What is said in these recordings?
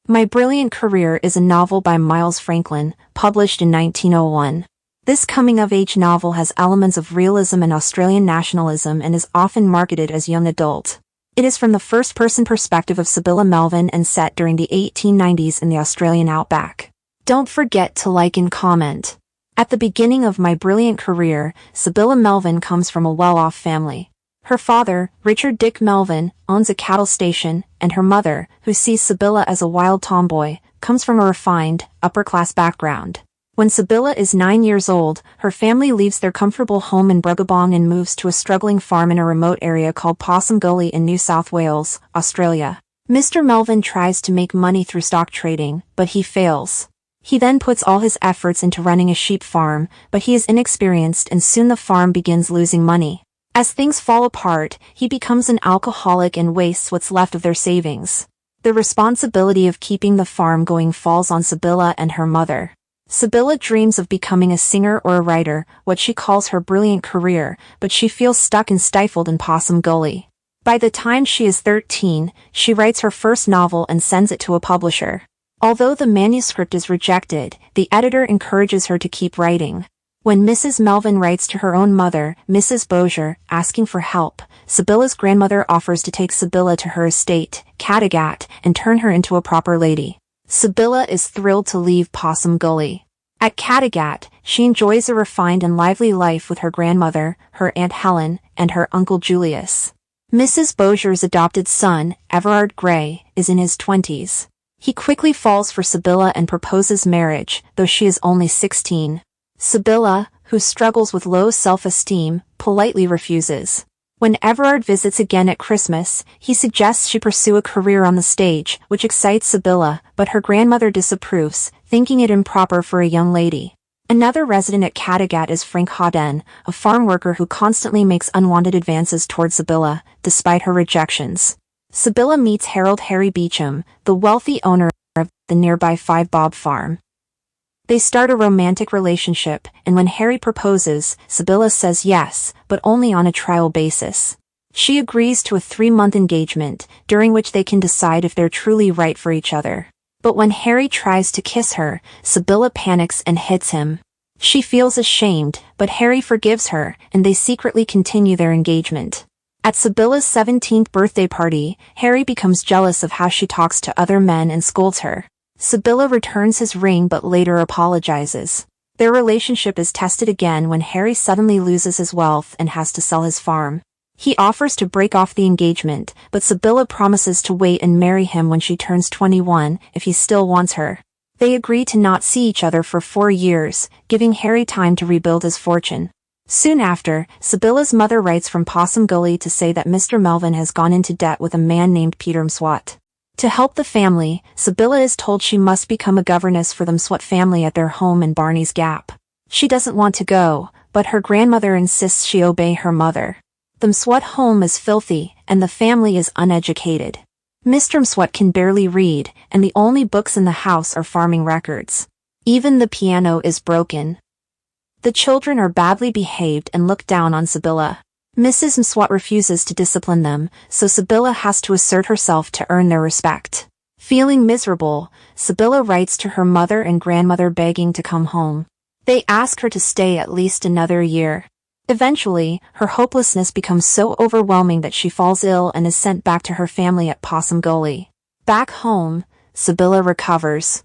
My Brilliant Career is a novel by Miles Franklin, published in 1901. This coming-of-age novel has elements of realism and Australian nationalism and is often marketed as young adult. It is from the first-person perspective of Sibylla Melvin and set during the 1890s in the Australian outback. Don't forget to like and comment. At the beginning of My Brilliant Career, Sibylla Melvin comes from a well-off family. Her father, Richard Dick Melvin, owns a cattle station, and her mother, who sees Sibylla as a wild tomboy, comes from a refined, upper-class background. When Sibylla is 9 years old, her family leaves their comfortable home in Bruggabrong and moves to a struggling farm in a remote area called Possum Gully in New South Wales, Australia. Mr. Melvin tries to make money through stock trading, but he fails. He then puts all his efforts into running a sheep farm, but he is inexperienced and soon the farm begins losing money. As things fall apart, he becomes an alcoholic and wastes what's left of their savings. The responsibility of keeping the farm going falls on Sibylla and her mother. Sibylla dreams of becoming a singer or a writer, what she calls her brilliant career, but she feels stuck and stifled in Possum Gully. By the time she is 13, she writes her first novel and sends it to a publisher. Although the manuscript is rejected, the editor encourages her to keep writing. When Mrs. Melvin writes to her own mother, Mrs. Bossier, asking for help, Sibylla's grandmother offers to take Sibylla to her estate, Kattegat, and turn her into a proper lady. Sibylla is thrilled to leave Possum Gully. At Kattegat, she enjoys a refined and lively life with her grandmother, her Aunt Helen, and her Uncle Julius. Mrs. Bossier's adopted son, Everard Gray, is in his 20s. He quickly falls for Sibylla and proposes marriage, though she is only 16. Sibylla, who struggles with low self-esteem, politely refuses. When Everard visits again at Christmas, he suggests she pursue a career on the stage, which excites Sibylla, but her grandmother disapproves, thinking it improper for a young lady. Another resident at Kattegat is Frank Hawden, a farm worker who constantly makes unwanted advances toward Sibylla, despite her rejections. Sibylla meets Harold Harry Beecham, the wealthy owner of the nearby Five Bob farm. They start a romantic relationship, and when Harry proposes, Sibylla says yes, but only on a trial basis. She agrees to a 3-month engagement, during which they can decide if they're truly right for each other. But when Harry tries to kiss her, Sibylla panics and hits him. She feels ashamed, but Harry forgives her, and they secretly continue their engagement. At Sibylla's 17th birthday party, Harry becomes jealous of how she talks to other men and scolds her. Sibylla returns his ring but later apologizes. Their relationship is tested again when Harry suddenly loses his wealth and has to sell his farm. He offers to break off the engagement, but Sibylla promises to wait and marry him when she turns 21 if he still wants her. They agree to not see each other for 4 years, giving Harry time to rebuild his fortune. Soon after, Sibylla's mother writes from Possum Gully to say that Mr. Melvin has gone into debt with a man named Peter Mswat. To help the family, Sibylla is told she must become a governess for the Mswat family at their home in Barney's Gap. She doesn't want to go, but her grandmother insists she obey her mother. The Mswat home is filthy, and the family is uneducated. Mr. Mswat can barely read, and the only books in the house are farming records. Even the piano is broken. The children are badly behaved and look down on Sibylla. Mrs. Mswat refuses to discipline them, so Sibylla has to assert herself to earn their respect. Feeling miserable, Sibylla writes to her mother and grandmother begging to come home. They ask her to stay at least another year. Eventually, her hopelessness becomes so overwhelming that she falls ill and is sent back to her family at Possum Gully. Back home, Sibylla recovers.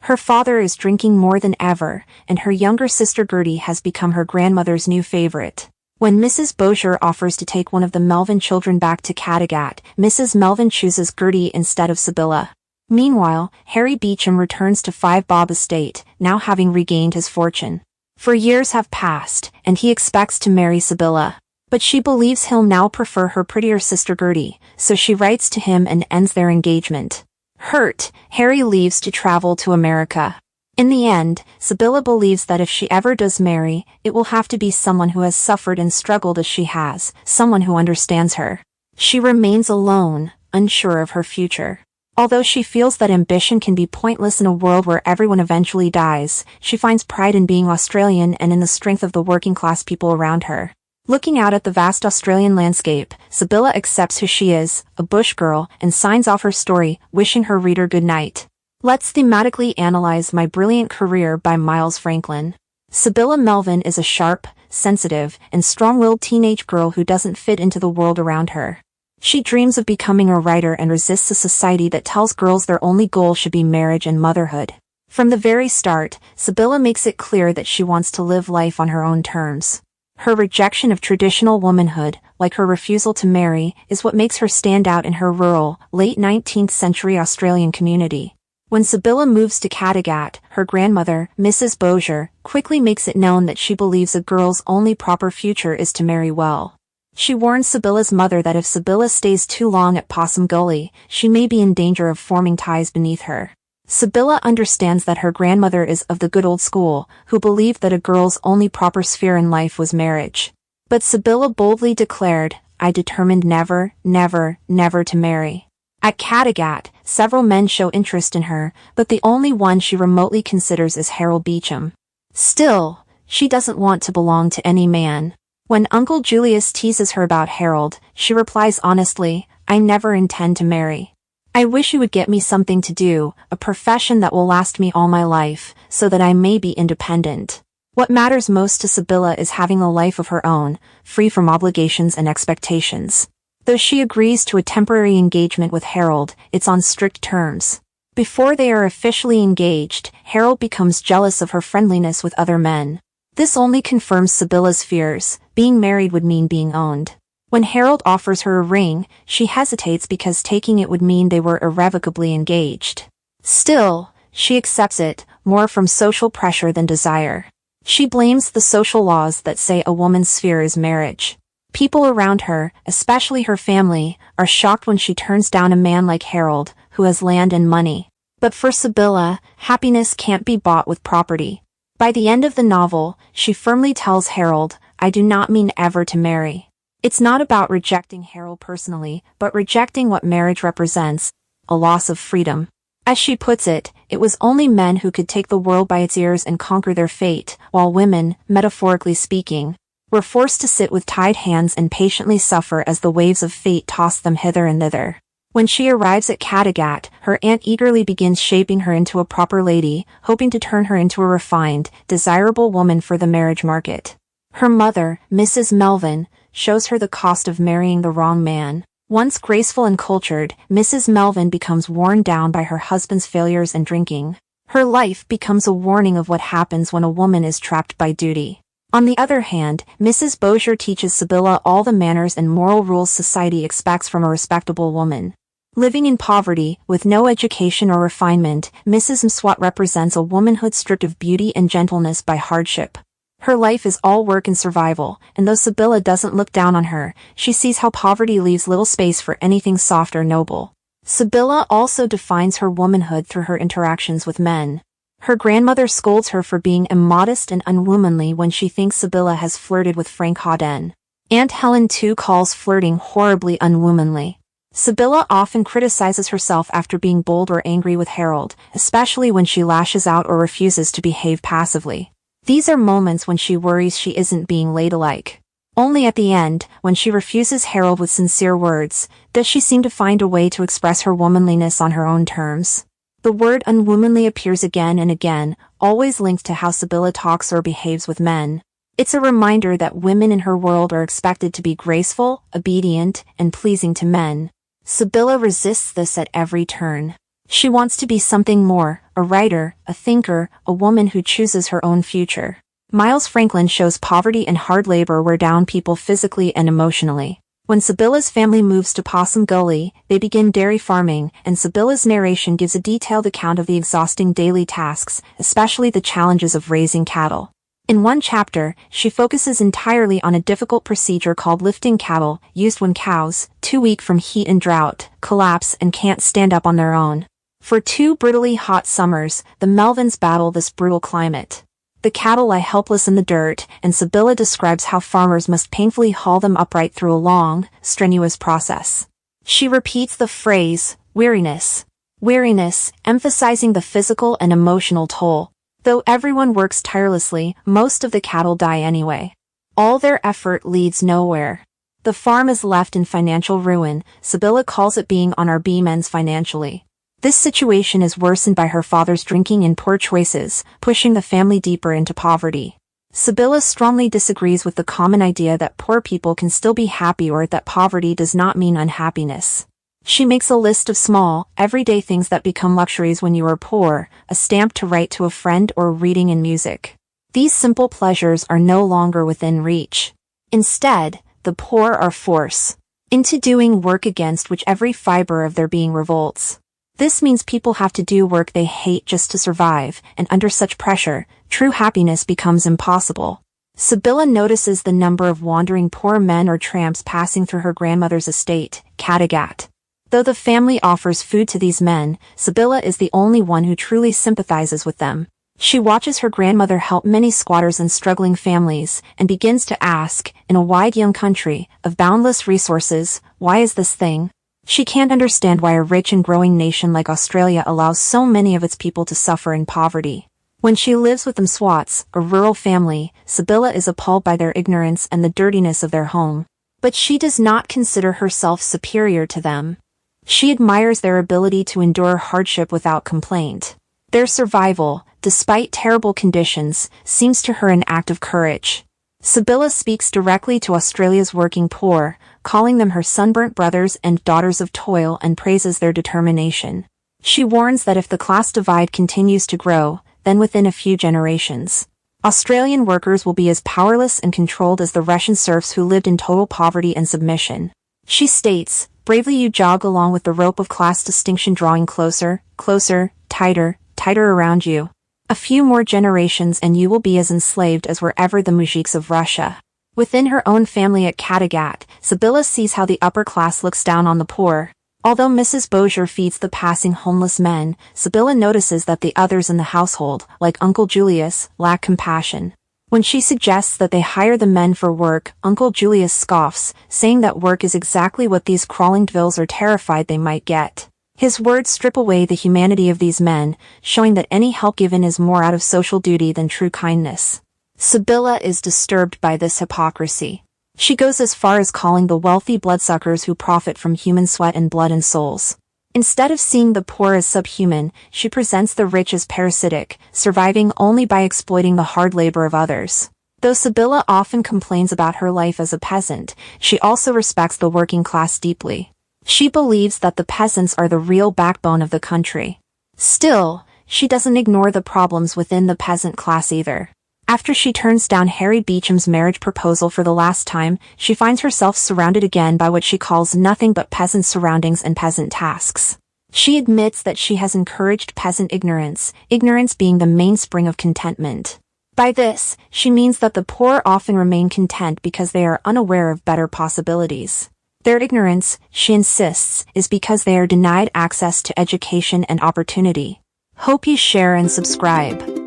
Her father is drinking more than ever, and her younger sister Gertie has become her grandmother's new favorite. When Mrs. Bossier offers to take one of the Melvin children back to Kattegat, Mrs. Melvin chooses Gertie instead of Sibylla. Meanwhile, Harry Beecham returns to Five Bob Estate, now having regained his fortune. For years have passed, and he expects to marry Sibylla. But she believes he'll now prefer her prettier sister Gertie, so she writes to him and ends their engagement. Hurt, Harry leaves to travel to America. In the end, Sibylla believes that if she ever does marry, it will have to be someone who has suffered and struggled as she has, someone who understands her. She remains alone, unsure of her future. Although she feels that ambition can be pointless in a world where everyone eventually dies, she finds pride in being Australian and in the strength of the working class people around her. Looking out at the vast Australian landscape, Sibylla accepts who she is, a bush girl, and signs off her story, wishing her reader good night. Let's thematically analyze My Brilliant Career by Miles Franklin. Sibylla Melvin is a sharp, sensitive, and strong-willed teenage girl who doesn't fit into the world around her. She dreams of becoming a writer and resists a society that tells girls their only goal should be marriage and motherhood. From the very start, Sibylla makes it clear that she wants to live life on her own terms. Her rejection of traditional womanhood, like her refusal to marry, is what makes her stand out in her rural, late 19th century Australian community. When Sibylla moves to Kattegat, her grandmother, Mrs. Bossier, quickly makes it known that she believes a girl's only proper future is to marry well. She warns Sibylla's mother that if Sibylla stays too long at Possum Gully, she may be in danger of forming ties beneath her. Sibylla understands that her grandmother is of the good old school, who believed that a girl's only proper sphere in life was marriage. But Sibylla boldly declared, "I determined never, never, never to marry." At Kattegat, several men show interest in her, but the only one she remotely considers is Harold Beecham. Still, she doesn't want to belong to any man. When Uncle Julius teases her about Harold, she replies honestly, "I never intend to marry. I wish you would get me something to do, a profession that will last me all my life, so that I may be independent." What matters most to Sibylla is having a life of her own, free from obligations and expectations. Though she agrees to a temporary engagement with Harold, it's on strict terms. Before they are officially engaged, Harold becomes jealous of her friendliness with other men. This only confirms Sibylla's fears. Being married would mean being owned. When Harold offers her a ring, she hesitates because taking it would mean they were irrevocably engaged. Still, she accepts it, more from social pressure than desire. She blames the social laws that say a woman's sphere is marriage. People around her, especially her family, are shocked when she turns down a man like Harold, who has land and money. But for Sibylla, happiness can't be bought with property. By the end of the novel, she firmly tells Harold, "I do not mean ever to marry." It's not about rejecting Harold personally, but rejecting what marriage represents, a loss of freedom. As she puts it, it was only men who could take the world by its ears and conquer their fate, while women, metaphorically speaking, were forced to sit with tied hands and patiently suffer as the waves of fate tossed them hither and thither. When she arrives at Kattegat, her aunt eagerly begins shaping her into a proper lady, hoping to turn her into a refined, desirable woman for the marriage market. Her mother, Mrs. Melvin, shows her the cost of marrying the wrong man. Once graceful and cultured, Mrs. Melvin becomes worn down by her husband's failures and drinking. Her life becomes a warning of what happens when a woman is trapped by duty. On the other hand, Mrs. Bossier teaches Sibylla all the manners and moral rules society expects from a respectable woman. Living in poverty, with no education or refinement, Mrs. Mswat represents a womanhood stripped of beauty and gentleness by hardship. Her life is all work and survival, and though Sibylla doesn't look down on her, she sees how poverty leaves little space for anything soft or noble. Sibylla also defines her womanhood through her interactions with men. Her grandmother scolds her for being immodest and unwomanly when she thinks Sibylla has flirted with Frank Hawden. Aunt Helen too calls flirting horribly unwomanly. Sibylla often criticizes herself after being bold or angry with Harold, especially when she lashes out or refuses to behave passively. These are moments when she worries she isn't being ladylike. Only at the end, when she refuses Harold with sincere words, does she seem to find a way to express her womanliness on her own terms. The word unwomanly appears again and again, always linked to how Sibylla talks or behaves with men. It's a reminder that women in her world are expected to be graceful, obedient, and pleasing to men. Sibylla resists this at every turn. She wants to be something more, a writer, a thinker, a woman who chooses her own future. Miles Franklin shows poverty and hard labor wear down people physically and emotionally. When Sibylla's family moves to Possum Gully, they begin dairy farming, and Sibylla's narration gives a detailed account of the exhausting daily tasks, especially the challenges of raising cattle. In one chapter, she focuses entirely on a difficult procedure called lifting cattle, used when cows, too weak from heat and drought, collapse and can't stand up on their own. For 2 brutally hot summers, the Melvins battle this brutal climate. The cattle lie helpless in the dirt, and Sibylla describes how farmers must painfully haul them upright through a long, strenuous process. She repeats the phrase, weariness. Weariness, emphasizing the physical and emotional toll. Though everyone works tirelessly, most of the cattle die anyway. All their effort leads nowhere. The farm is left in financial ruin. Sibylla calls it being on our beam ends financially. This situation is worsened by her father's drinking and poor choices, pushing the family deeper into poverty. Sibylla strongly disagrees with the common idea that poor people can still be happy or that poverty does not mean unhappiness. She makes a list of small, everyday things that become luxuries when you are poor, a stamp to write to a friend or reading and music. These simple pleasures are no longer within reach. Instead, the poor are forced into doing work against which every fiber of their being revolts. This means people have to do work they hate just to survive, and under such pressure, true happiness becomes impossible. Sibylla notices the number of wandering poor men or tramps passing through her grandmother's estate, Kattegat. Though the family offers food to these men, Sibylla is the only one who truly sympathizes with them. She watches her grandmother help many squatters and struggling families, and begins to ask, in a wide young country, of boundless resources, why is this thing? She can't understand why a rich and growing nation like Australia allows so many of its people to suffer in poverty. When she lives with the Mswats, a rural family, Sibylla is appalled by their ignorance and the dirtiness of their home. But she does not consider herself superior to them. She admires their ability to endure hardship without complaint. Their survival, despite terrible conditions, seems to her an act of courage. Sibylla speaks directly to Australia's working poor, calling them her sunburnt brothers and daughters of toil, and praises their determination. She warns that if the class divide continues to grow, then within a few generations, Australian workers will be as powerless and controlled as the Russian serfs who lived in total poverty and submission. She states, "Bravely you jog along with the rope of class distinction drawing closer, closer, tighter, tighter around you. A few more generations and you will be as enslaved as were ever the mujiks of Russia." Within her own family at Kattegat, Sibylla sees how the upper class looks down on the poor. Although Mrs. Bossier feeds the passing homeless men, Sibylla notices that the others in the household, like Uncle Julius, lack compassion. When she suggests that they hire the men for work, Uncle Julius scoffs, saying that work is exactly what these crawling devils are terrified they might get. His words strip away the humanity of these men, showing that any help given is more out of social duty than true kindness. Sibylla is disturbed by this hypocrisy. She goes as far as calling the wealthy bloodsuckers who profit from human sweat and blood and souls. Instead of seeing the poor as subhuman, she presents the rich as parasitic, surviving only by exploiting the hard labor of others. Though Sibylla often complains about her life as a peasant, she also respects the working class deeply. She believes that the peasants are the real backbone of the country. Still, she doesn't ignore the problems within the peasant class either. After she turns down Harry Beecham's marriage proposal for the last time, she finds herself surrounded again by what she calls nothing but peasant surroundings and peasant tasks. She admits that she has encouraged peasant ignorance, ignorance being the mainspring of contentment. By this, she means that the poor often remain content because they are unaware of better possibilities. Their ignorance, she insists, is because they are denied access to education and opportunity. Hope you share and subscribe.